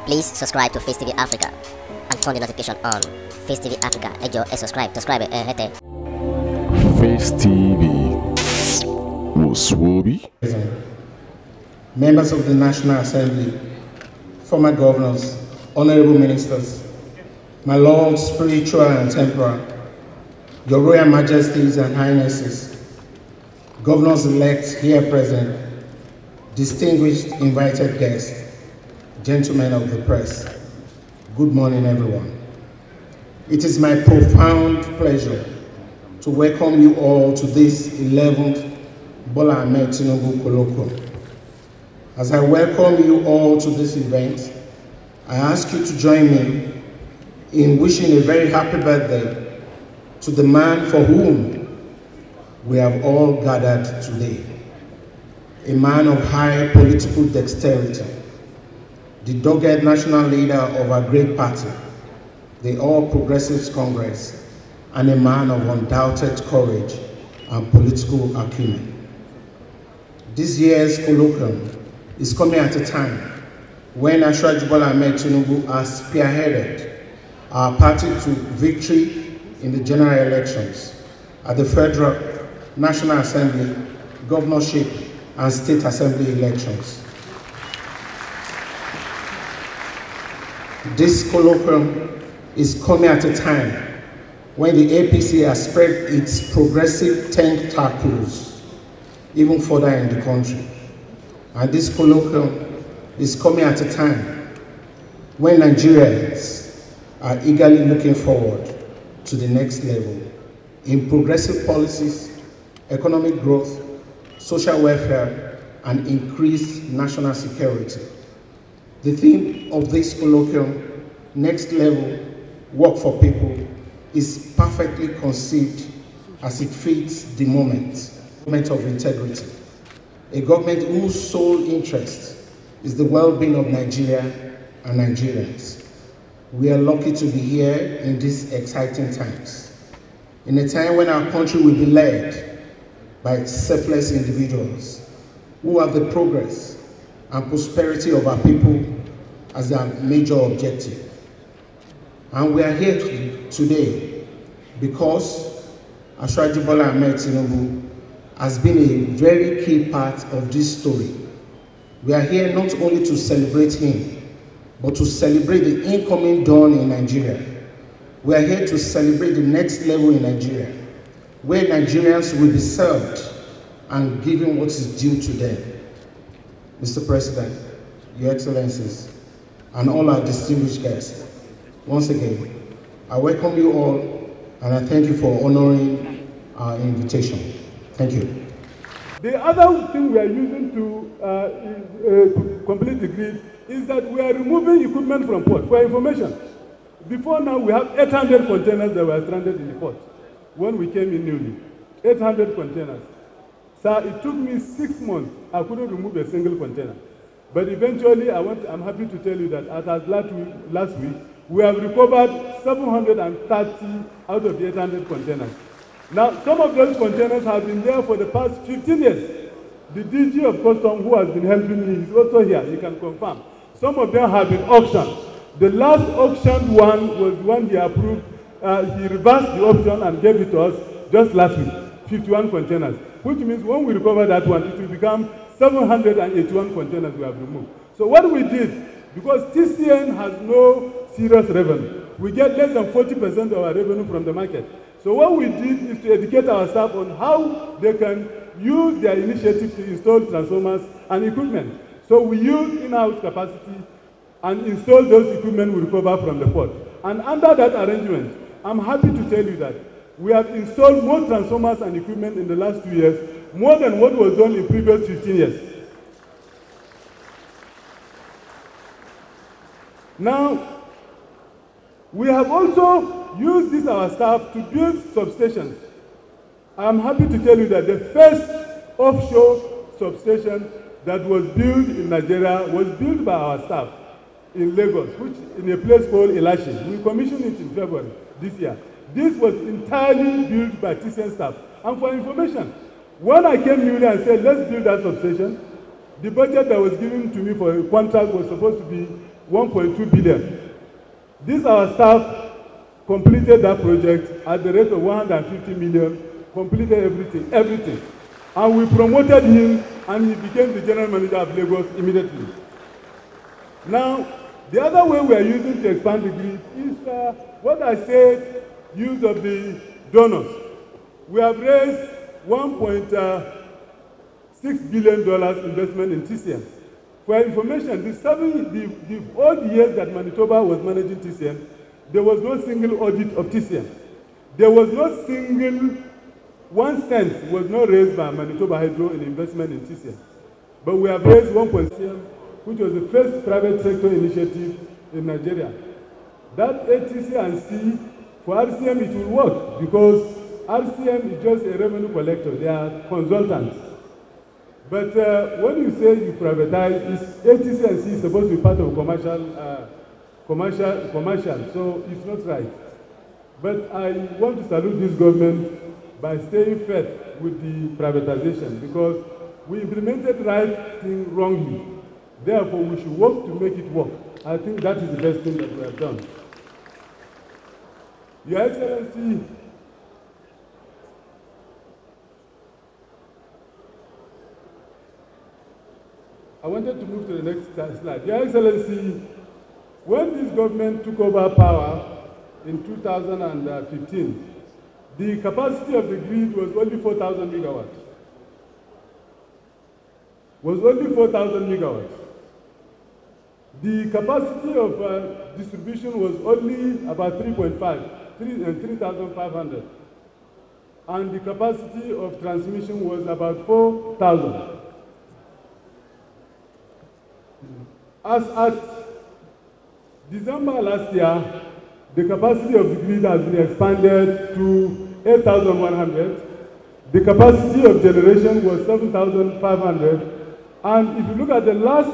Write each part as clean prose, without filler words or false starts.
Please subscribe to Facetv Africa and turn the notification on. Facetv Africa, ẹ jọ̀ọ́ ẹ subscribe, hete. Facetv Muswobi. Members of the National Assembly, former governors, honorable ministers, my lords, spiritual and temporal, your royal majesties and highnesses, governors-elect here present, distinguished invited guests, gentlemen of the press, good morning everyone. It is my profound pleasure to welcome you all to this 11th Bola Ahmed Tinubu colloquium. As I welcome you all to this event, I ask you to join me in wishing a very happy birthday to the man for whom we have all gathered today. A man of high political dexterity, the dogged national leader of our great party, the All Progressives Congress, and a man of undoubted courage and political acumen. This year's colloquium is coming at a time when Asiwaju Bola Ahmed Tinubu has spearheaded our party to victory in the general elections at the Federal, National Assembly, Governorship, and State Assembly elections. This colloquium is coming at a time when the APC has spread its progressive tentacles even further in the country. And this colloquium is coming at a time when Nigerians are eagerly looking forward to the next level in progressive policies, economic growth, social welfare, and increased national security. The theme of this colloquium, Next Level, Work for People, is perfectly conceived as it fits the moment of integrity. A government whose sole interest is the well-being of Nigeria and Nigerians. We are lucky to be here in these exciting times, in a time when our country will be led by selfless individuals who have the progress and prosperity of our people as their major objective. And we are here today because Asiwaju Bola Ahmed Tinubu has been a very key part of this story. We are here not only to celebrate him, but to celebrate the incoming dawn in Nigeria. We are here to celebrate the next level in Nigeria, where Nigerians will be served and given what is due to them. Mr. President, Your Excellencies, and all our distinguished guests, once again, I welcome you all and I thank you for honoring our invitation. Thank you. The other thing we are using to complete the grid is that we are removing equipment from port. For information, before now we have 800 containers that were stranded in the port when we came in newly. 800 containers. So it took me 6 months. I couldn't remove a single container. But eventually, I'm happy to tell you that as last week, we have recovered 730 out of the 800 containers. Now, some of those containers have been there for the past 15 years. The DG of Customs, who has been helping me, is also here. He can confirm. Some of them have been auctioned. The last auctioned one was one he approved. He reversed the auction and gave it to us just last week, 51 containers, which means when we recover that one, it will become 781 containers we have removed. So what we did, because TCN has no serious revenue, we get less than 40% of our revenue from the market. So what we did is to educate our staff on how they can use their initiative to install transformers and equipment. So we use in-house capacity and install those equipment we recover from the port. And under that arrangement, I'm happy to tell you that we have installed more transformers and equipment in the last 2 years, more than what was done in previous 15 years. Now, we have also used this our staff to build substations. I am happy to tell you that the first offshore substation that was built in Nigeria was built by our staff in Lagos, which in a place called Elashi. We commissioned it in February this year. This was entirely built by TCN staff. And for information, when I came newly and said, let's build that substation, the budget that was given to me for a contract was supposed to be 1.2 billion. This our staff completed that project at the rate of 150 million, completed everything. And we promoted him, and he became the general manager of Lagos immediately. Now, the other way we are using to expand the grid is what I said, use of the donors. We have raised $1.6 billion investment in TCM. For information, the old years that Manitoba was managing TCM, there was no single audit of TCM. There was no single 1 cent was not raised by Manitoba Hydro in investment in TCM. But we have raised 1.6, which was the first private sector initiative in Nigeria. That ATC and C, for RCM it will work because RCM is just a revenue collector. They are consultants. But when you say you privatize, ATC and C is supposed to be part of commercial, so it's not right. But I want to salute this government by staying fair with the privatization because we implemented the right thing wrongly. Therefore, we should work to make it work. I think that is the best thing that we have done. Your Excellency, I wanted to move to the next slide. Your Excellency, when this government took over power in 2015, the capacity of the grid was only 4,000 megawatts. The capacity of distribution was only about 3,500. And the capacity of transmission was about 4,000. As at December last year, the capacity of the grid has been expanded to 8,100. The capacity of generation was 7,500. And if you look at the last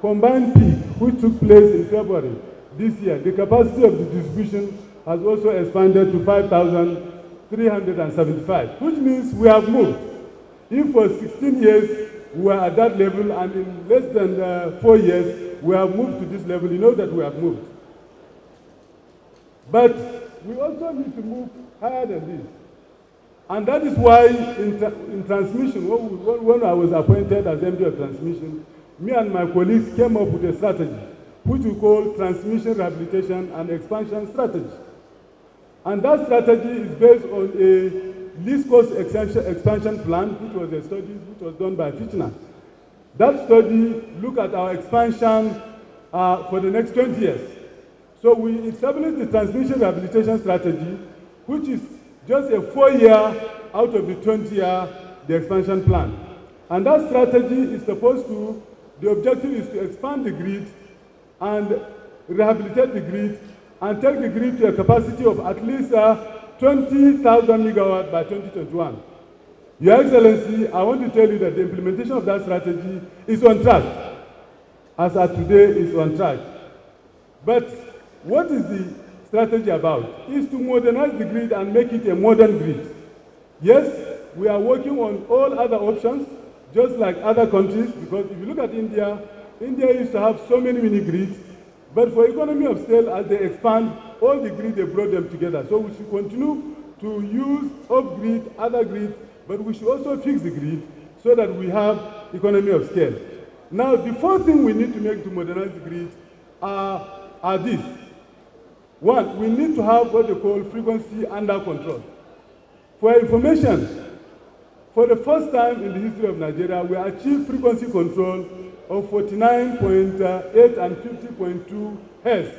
combined peak, which took place in February this year, the capacity of the distribution has also expanded to 5,375, which means we have moved. If for 16 years we were at that level, and in less than 4 years we have moved to this level, you know that we have moved. But we also need to move higher than this. And that is why in transmission, when I was appointed as MD of transmission, me and my colleagues came up with a strategy, which we call transmission rehabilitation and expansion strategy. And that strategy is based on a least cost expansion plan, which was a study which was done by Fitchner. That study looked at our expansion for the next 20 years. So we established the transmission rehabilitation strategy, which is just a 4-year out of the 20-year the expansion plan. And that strategy is supposed to, the objective is to expand the grid and rehabilitate the grid and take the grid to a capacity of at least 20,000 megawatts by 2021. Your Excellency, I want to tell you that the implementation of that strategy is on track. As at today, it's on track. But what is the strategy about? Is to modernize the grid and make it a modern grid. Yes, we are working on all other options, just like other countries, because if you look at India, India used to have so many mini grids, but for economy of scale, as they expand, all the grids, they brought them together. So we should continue to use off-grid, other grids, but we should also fix the grid so that we have economy of scale. Now, the fourth thing we need to make to modernize the grid are these. One, we need to have what they call frequency under control. For information, for the first time in the history of Nigeria, we achieved frequency control of 49.8 and 50.2 Hz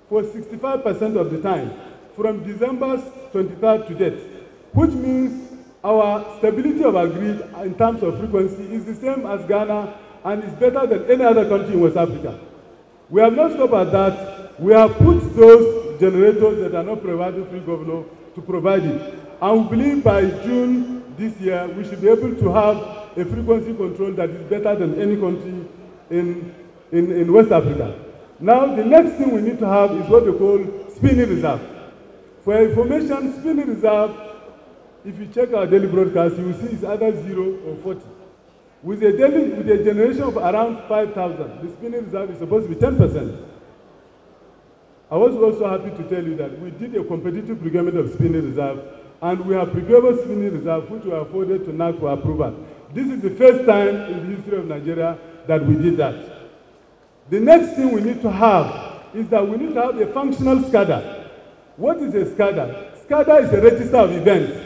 for 65% of the time, from December 23rd to date, which means our stability of our grid in terms of frequency is the same as Ghana and is better than any other country in West Africa. We have not stopped at that. We have put those generators that are not provided free governor to provide it. And we believe by June this year, we should be able to have a frequency control that is better than any country in West Africa. Now, the next thing we need to have is what they call spinning reserve. For information, spinning reserve, if you check our daily broadcast, you will see it's either 0 or 40. With a generation of around 5,000, the spinning reserve is supposed to be 10%. I was also happy to tell you that we did a competitive procurement of spinning reserve, and we have procured spinning reserve which were forwarded to NAC for approval. This is the first time in the history of Nigeria that we did that. The next thing we need to have is that we need to have a functional SCADA. What is a SCADA? SCADA is a register of events.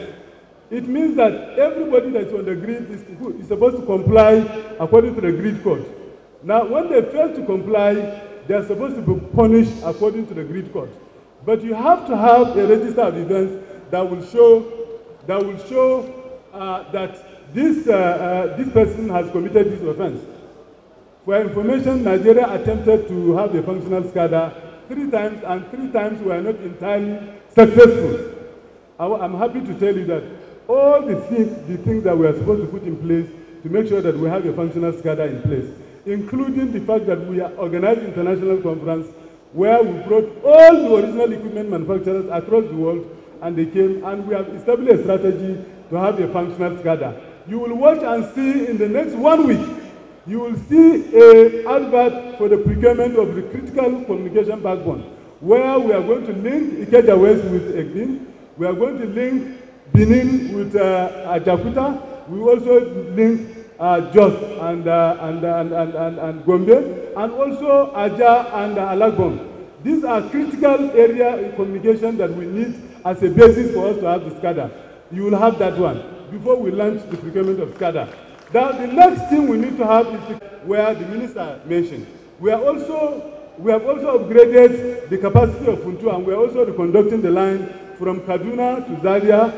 It means that everybody that's on the grid is supposed to comply according to the grid code. Now, when they fail to comply, they are supposed to be punished according to the grid code. But you have to have a register of events that will show that this person has committed this offense. For information, Nigeria attempted to have a functional SCADA 3 times, and 3 times we are not entirely successful. I'm happy to tell you that all the things that we are supposed to put in place to make sure that we have a functional SCADA in place, including the fact that we are organizing international conference where we brought all the original equipment manufacturers across the world, and they came, and we have established a strategy to have a functional SCADA. You will watch and see in the next 1 week, you will see an advert for the procurement of the critical communication backbone, where we are going to link Ikeja West with Egdin, we are going to link Benin with Ajakuta, we also link Jos and Gombe, and also Aja and Alagbon. These are critical area communication that we need as a basis for us to have the SCADA. You will have that one before we launch the procurement of SCADA. Now, the next thing we need to have is where the minister mentioned. We have also upgraded the capacity of Funtua, and we are also reconducting the line from Kaduna to Zaria,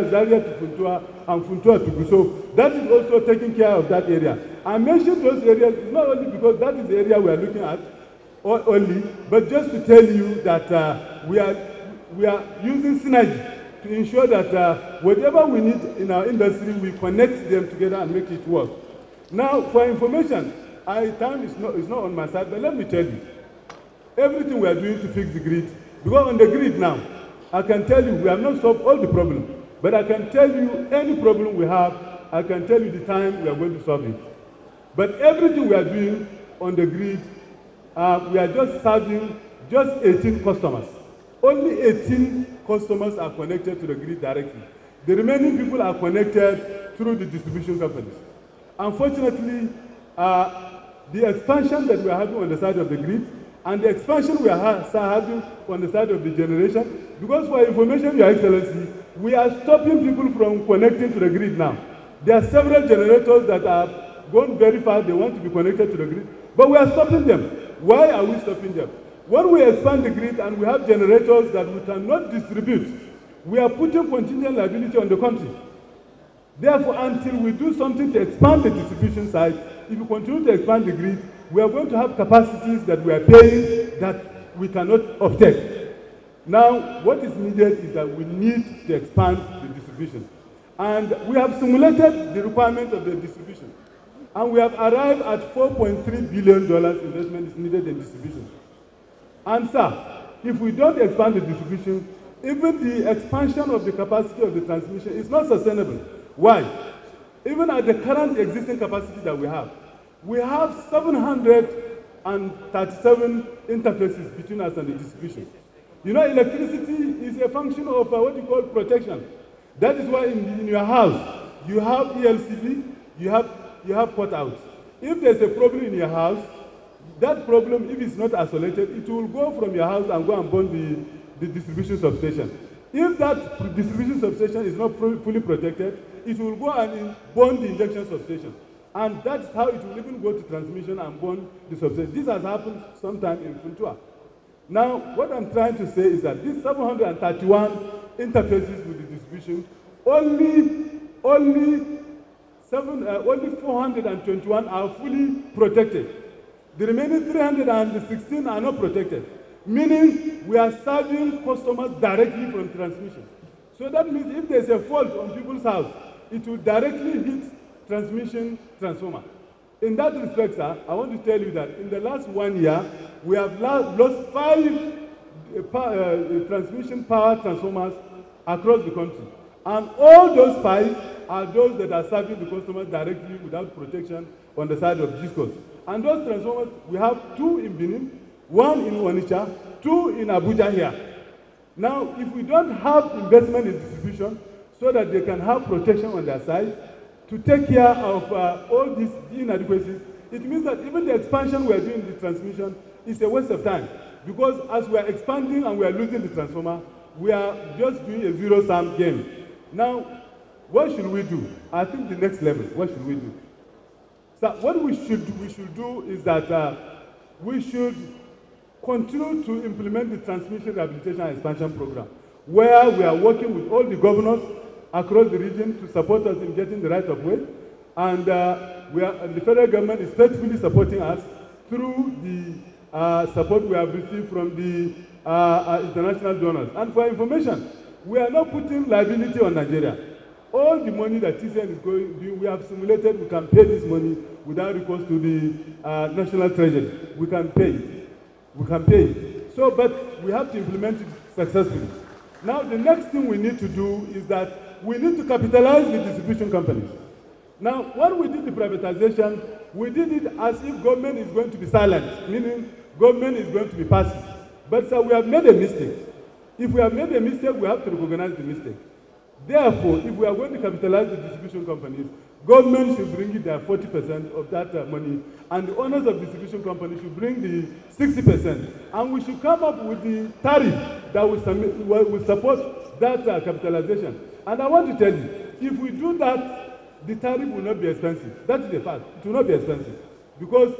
Zaria to Funtua, and Funtua to Gusau. That is also taking care of that area. I mentioned those areas not only because that is the area we are looking at only, but just to tell you that we are using synergy to ensure that whatever we need in our industry, we connect them together and make it work. Now, for information, time is not on my side, but let me tell you, everything we are doing to fix the grid, because on the grid now, I can tell you, we have not solved all the problems, but I can tell you any problem we have, I can tell you the time we are going to solve it. But everything we are doing on the grid, we are just serving just 18 customers. Only 18 customers are connected to the grid directly. The remaining people are connected through the distribution companies. Unfortunately, the expansion that we are having on the side of the grid and the expansion we are having on the side of the generation, because for information, Your Excellency, we are stopping people from connecting to the grid now. There are several generators that have gone very far, they want to be connected to the grid, but we are stopping them. Why are we stopping them? When we expand the grid and we have generators that we cannot distribute, we are putting contingent liability on the country. Therefore, until we do something to expand the distribution side, if we continue to expand the grid, we are going to have capacities that we are paying that we cannot offset. Now, what is needed is that we need to expand the distribution. And we have simulated the requirement of the distribution. And we have arrived at $4.3 billion investment is needed in distribution. And sir, if we don't expand the distribution, even the expansion of the capacity of the transmission is not sustainable. Why? Even at the current existing capacity that we have 737 interfaces between us and the distribution. You know, electricity is a function of what you call protection. That is why in your house, you have ELCB, you have cut out. If there's a problem in your house, that problem, if it's not isolated, it will go from your house and go and burn the distribution substation. If that distribution substation is not fully protected, it will go and burn the injection substation. And that's how it will even go to transmission and burn the substation. This has happened sometime in Funtua. Now, what I'm trying to say is that these 731 interfaces with the distribution, only 421 are fully protected. The remaining 316 are not protected, meaning we are serving customers directly from transmission. So that means if there's a fault on people's house, it will directly hit transmission transformer. In that respect, sir, I want to tell you that in the last 1 year, we have lost 5 transmission power transformers across the country. And all those 5, are those that are serving the customers directly without protection on the side of discos. And those transformers, we have 2 in Benin, 1 in Onitsha, 2 in Abuja here. Now, if we don't have investment in distribution so that they can have protection on their side to take care of all these inadequacies, it means that even the expansion we are doing in the transmission is a waste of time. Because as we are expanding and we are losing the transformer, we are just doing a zero-sum game. Now, what should we do? I think the next level, what should we do? So what we should do is that we should continue to implement the transmission rehabilitation and expansion program, where we are working with all the governors across the region to support us in getting the right of way. And the federal government is faithfully supporting us through the support we have received from the international donors. And for information, we are not putting liability on Nigeria. All the money that TCN is going, we have simulated, we can pay this money without recourse to the national treasury. We can pay it. We can pay it. So, but we have to implement it successfully. Now, the next thing we need to do is that we need to capitalize the distribution companies. Now, when we did the privatization, we did it as if government is going to be silent, meaning government is going to be passive. But so we have made a mistake. If we have made a mistake, we have to recognize the mistake. Therefore, if we are going to capitalize the distribution companies, government should bring in their 40% of that money, and the owners of distribution companies should bring the 60%. And we should come up with the tariff that will support that capitalization. And I want to tell you, if we do that, the tariff will not be expensive. That is a fact. It will not be expensive. Because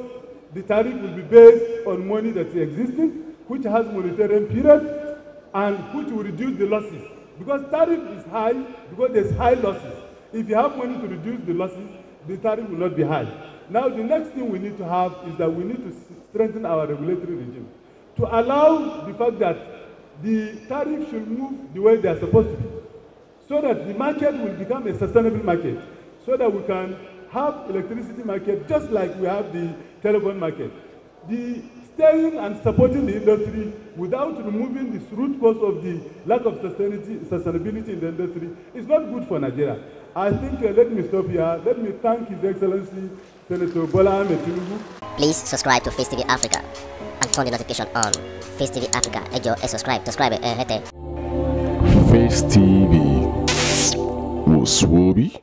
the tariff will be based on money that is existing, which has monitoring period, and which will reduce the losses. Because tariff is high, because there's high losses. If you have money to reduce the losses, the tariff will not be high. Now, the next thing we need to have is that we need to strengthen our regulatory regime to allow the fact that the tariff should move the way they are supposed to be, so that the market will become a sustainable market, so that we can have electricity market just like we have the telephone market. The staying and supporting the industry without removing this root cause of the lack of sustainability in the industry is not good for Nigeria. I think let me stop here. Let me thank His Excellency Senator Bola Ahmed Tinubu. Please subscribe to Facetv Africa and turn the notification on. Facetv Africa, subscribe. Face TV was Swoby.